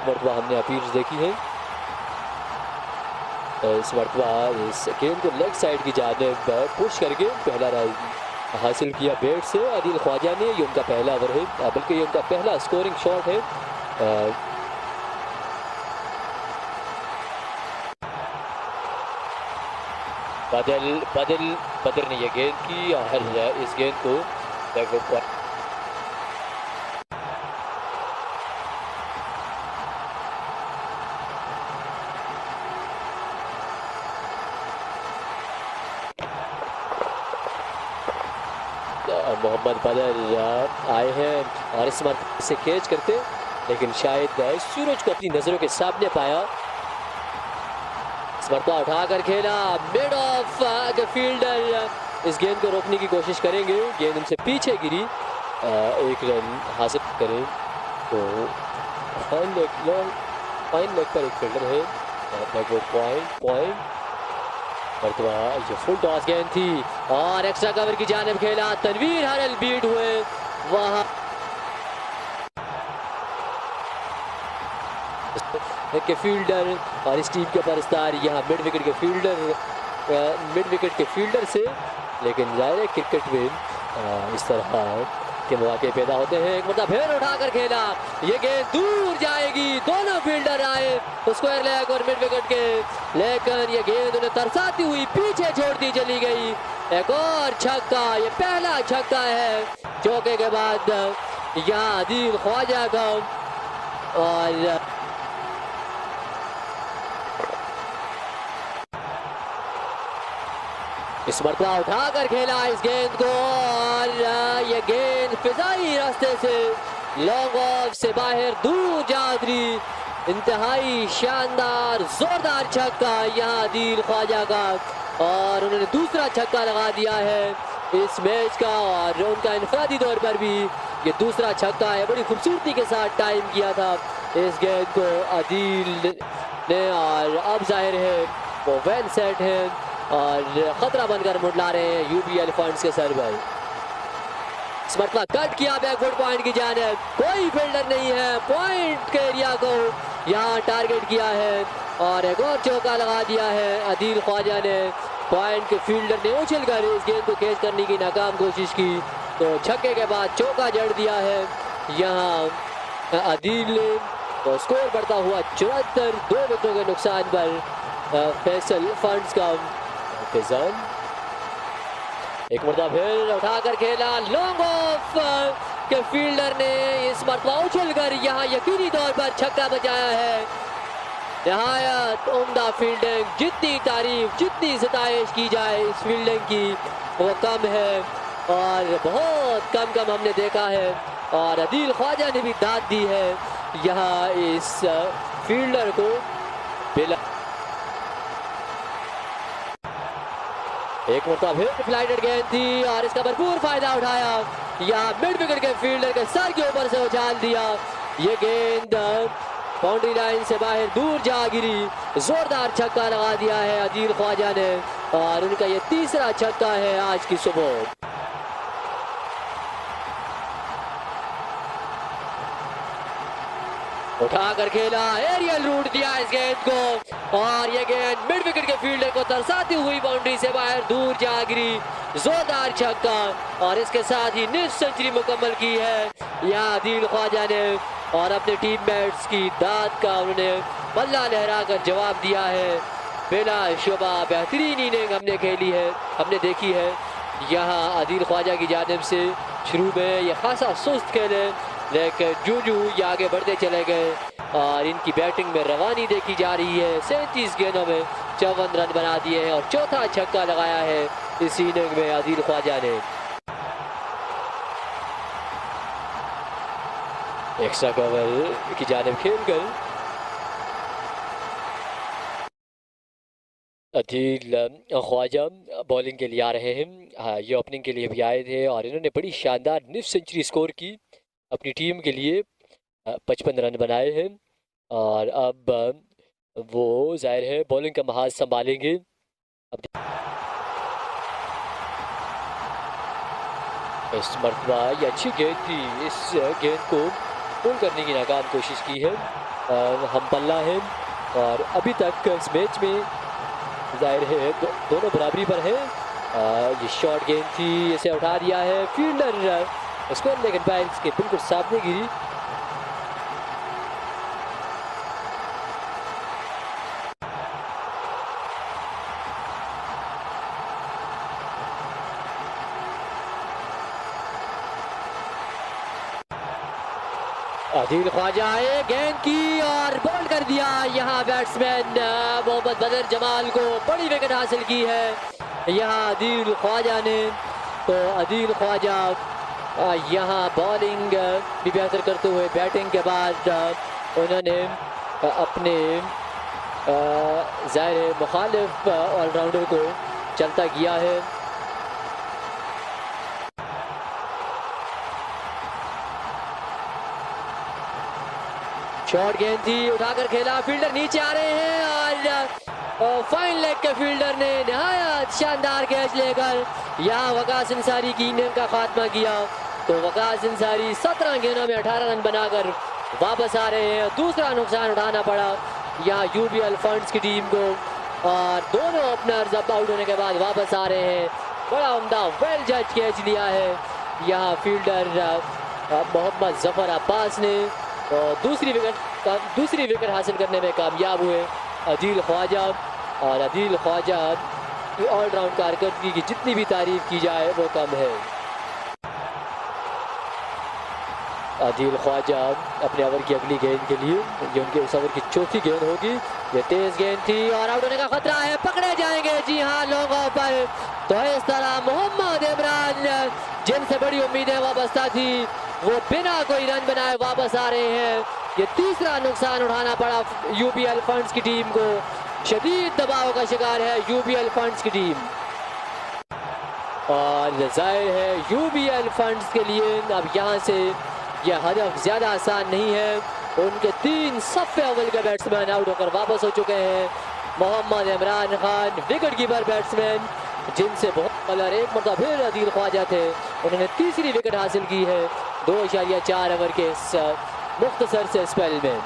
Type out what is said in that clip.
मरतबा हमने अपील्स देखी है। इस मरतबा इस गेंद को लेग साइड की जानिब पुश करके पहला रन हासिल किया बैट से आदिल ख्वाजा ने। ये उनका पहला ओवर है, बल्कि ये उनका पहला स्कोरिंग शॉट है। बदल ने ये गेंद की और इस गेंद को बैकवर्ड पॉइंट मोहम्मद बदल आए हैं और इस मरतबा से कैच करते, लेकिन शायद सूरज को अपनी नजरों के सामने पाया। इस मरतबा उठाकर खेला मिड ऑफ द फील्डर इस गेंद को रोकने की कोशिश करेंगे, गेंद उनसे पीछे गिरी। एक रन हासिल करें तो फाइन लेग पर एक फील्डर है। बैकवर्ड पॉइंट मरतबा ये फुल टॉस गेंद थी और एक्स्ट्रा कवर की जानिब खेला। तनवीर हरल बीट हुए वहां के फील्डर और इस टीम के परस्तार यहाँ मिड विकेट के फील्डर से, लेकिन जाहिर है क्रिकेट में इस तरह के मौके पैदा होते हैं। एक मतलब फिर उठाकर खेला, ये गेंद दूर जाएगी, दोनों फील्डर आए स्क्वायर लेग और मिड विकेट के, लेकिन ये गेंद उन्हें तरसाती हुई पीछे छोड़ दी चली गई। एक और छक्का, ये पहला छक्का है चौके के बाद यहाँ आदिल ख्वाजा का। और इस मरतबा उठाकर खेला इस गेंद को और ये गेंद फिजाई रास्ते से लॉन्ग ऑफ से बाहर दूर जा उतरी। इंतहाई शानदार जोरदार छक्का यहाँ आदिल ख्वाजा का, और उन्होंने दूसरा छक्का लगा दिया है इस मैच का, और उनका इनफरादी तौर पर भी ये दूसरा छक्का है। बड़ी खूबसूरती के साथ टाइम किया था इस गेंद को आदिल ने, और अब जाहिर है वो वेल सेट है और खतरा बनकर मुंडला रहे हैं यूपी एलिफेंट्स के सर भाई। इस मरतबा कट किया बैकवर्ड पॉइंट की जानिब, कोई फील्डर नहीं है, पॉइंट के एरिया को यहाँ टारगेट किया है और एक और चौका लगा दिया है आदिल ख्वाजा ने। पॉइंट के फील्डर ने उछलकर इस गेंद को कैच करने की नाकाम कोशिश की, तो छक्के के बाद चौका जड़ दिया है यहाँ आदिल ने। तो स्कोर बढ़ता हुआ 74, 2 विकेटों के नुकसान पर फैसल फंड्स का इंतजाम। एक मरतबा फिर उठाकर खेला, लॉन्ग ऑफ के फील्डर ने इस मरतबा उछलकर यहाँ यकीनी तौर पर छक्का बचाया है। नहायत उम्दा फील्डिंग, जितनी तारीफ जितनी सताइश की जाए इस फील्डिंग की वो कम है, और बहुत कम हमने देखा है, और आदिल ख्वाजा ने भी दाद दी है यहाँ इस फील्डर को। बिला एक मरतबा फिर फ्लाइटेड गेंद थी और इसका भरपूर फायदा उठाया, यहाँ मिड विकेट के फील्डर के सर के ऊपर से उछाल दिया। ये गेंद बाउंड्री लाइन से बाहर दूर जा गिरी, जोरदार छक्का लगा दिया है आदिल ख्वाजा ने, और उनका ये तीसरा छक्का है आज की सुबह। उठाकर खेला, एरियल रूट दिया इस गेंद को, और ये गेंद मिड विकेट के फील्डर को तरसाती हुई बाउंड्री से बाहर दूर जा गिरी, जोरदार छक्का, और इसके साथ ही निफ्ट सेंचुरी मुकम्मल की है यहाँ आदिल ख्वाजा ने, और अपने टीममेट्स की दाद का उन्होंने बल्ला लहरा कर जवाब दिया है। बिला शुबा बेहतरीन इनिंग हमने देखी है यहाँ आदिल ख्वाजा की जानिब से। शुरू में ये खासा सुस्त खेले, लेकिन जूजू ये आगे बढ़ते चले गए और इनकी बैटिंग में रवानी देखी जा रही है। 37 गेंदों में 54 रन बना दिए हैं और चौथा छक्का लगाया है इस इनिंग में आदिल ख्वाजा ने। एक्स्ट्रा कवर की जानिब खेलकर आदिल ख्वाजा बॉलिंग के लिए आ रहे हैं। ये ओपनिंग के लिए भी आए थे और इन्होंने बड़ी शानदार निफ्ट सेंचुरी स्कोर की अपनी टीम के लिए, 55 रन बनाए हैं, और अब वो जाहिर है बॉलिंग का महाज संभालेंगे। अब इस मरतबा ये अच्छी गेंद थी, इस गेंद को पुल करने की नाकाम कोशिश की है हम पल्ला है और अभी तक इस मैच में जाहिर है दोनों बराबरी पर है। ये शॉर्ट गेंद थी, इसे उठा दिया है फील्डर स्क्वायर लेग एम्पायर के बिल्कुल सामने गिरी। आदिल ख्वाजा आए गेंद की और बॉल कर दिया। यहाँ बैट्समैन मोहम्मद बदर जमाल को बड़ी विकेट हासिल की है यहाँ आदिल ख्वाजा ने। तो आदिल ख्वाजा यहाँ बॉलिंग भी बेहतर करते हुए बैटिंग के बाद उन्होंने अपने ज़ाहिर मुखालिफ ऑलराउंडर को चलता किया है। शॉर्ट गेंद थी, उठाकर खेला, फील्डर नीचे आ रहे हैं और फाइन लेग के फील्डर ने नहायत शानदार कैच लेकर यहाँ वकास अंसारी की इनिंग का खात्मा किया। तो वकास अंसारी 17 गेंदों में 18 रन बनाकर वापस आ रहे हैं। दूसरा नुकसान उठाना पड़ा यहाँ यूबीएल फंड्स की टीम को और दोनों ओपनर्स अब आउट होने के बाद वापस आ रहे हैं। बड़ा उम्दा वेल जज कैच लिया है यहाँ फील्डर मोहम्मद जफर अब्बास ने। और दूसरी विकेट हासिल करने में कामयाब हुए आदिल ख्वाजा। और आदिल ख्वाजा की ऑलराउंड कारकर्दगी की जितनी भी तारीफ की जाए वो कम है। आदिल ख्वाजा अपने ओवर की अगली गेंद के लिए, ये उनके उस ओवर की चौथी गेंद होगी। ये तेज गेंद थी और आउट होने का खतरा है, पकड़े जाएंगे जी हाँ लोगों पर। तो इस तरह मोहम्मद इमरान जिनसे बड़ी उम्मीदें वाबस्ता थी वो बिना कोई रन बनाए वापस आ रहे हैं। ये तीसरा नुकसान उठाना पड़ा यूबीएल फंड्स की टीम को। शदीद दबाव का शिकार है यूबीएल फंड्स की टीम और जाहिर है यूबीएल फंड्स के लिए अब यहाँ से यह हदफ ज़्यादा आसान नहीं है। उनके 3 सफ़े अव्वल के बैट्समैन आउट होकर वापस हो चुके हैं। Mohammad Imran Khan wicket keeper batsman जिनसे बहुत कलर एक मरतबा फिर आदिल ख्वाजा थे, उन्होंने तीसरी विकेट हासिल की है 2.4 ओवर के इस मुख्तसर से स्पेल में।